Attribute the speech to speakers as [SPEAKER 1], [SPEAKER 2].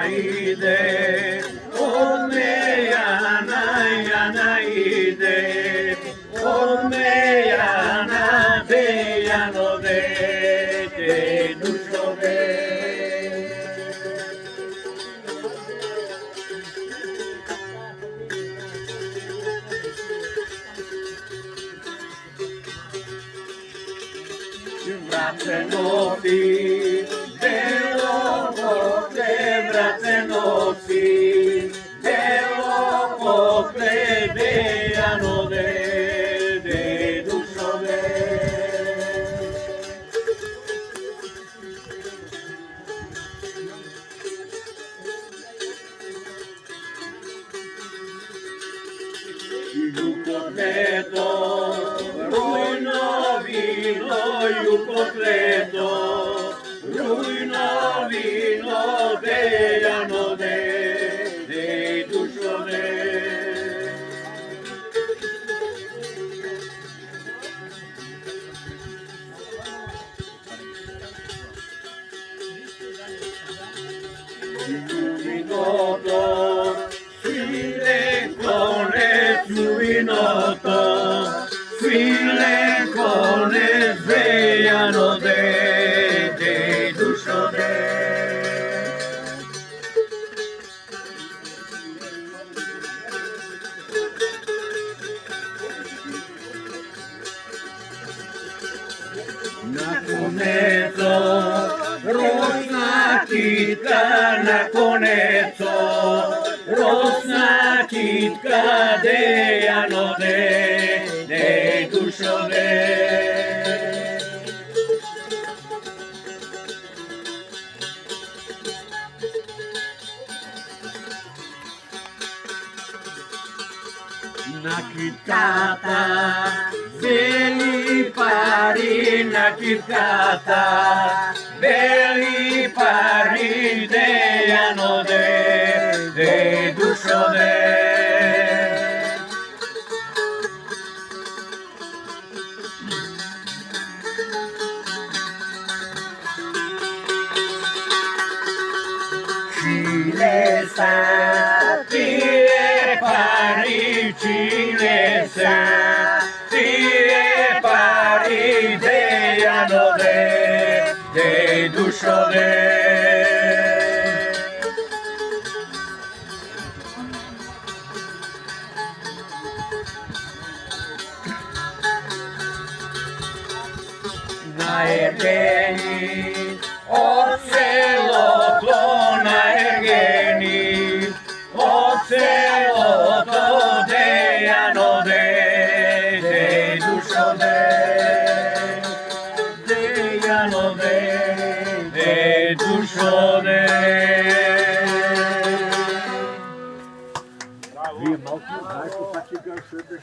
[SPEAKER 1] ide, od me Jana ide, od me Jana de Jano de dušo de. Vracenoci, delo potre, vracenoci, delo potre, de Jano de dušo de. Completo, ruino vino y un completo, ruino vino de Jano de dušo de. Minuto, file konec, minuto, file konec de Jano de dušo de. Na koneco, rosna kitka, na koneco, rosna kitka de Jano de dušo de. Nakitkata, beli pari nakitkata, beli pari de Jano de dušo de. Chilesa, tire pari, Chilesa, tire pari de Jano de dušo de. Na Ergeni, oceloto na Ergeni, oceloto de Jano de dušo de. De Jano de dušo de.
[SPEAKER 2] Wie Malki, Michael, dat je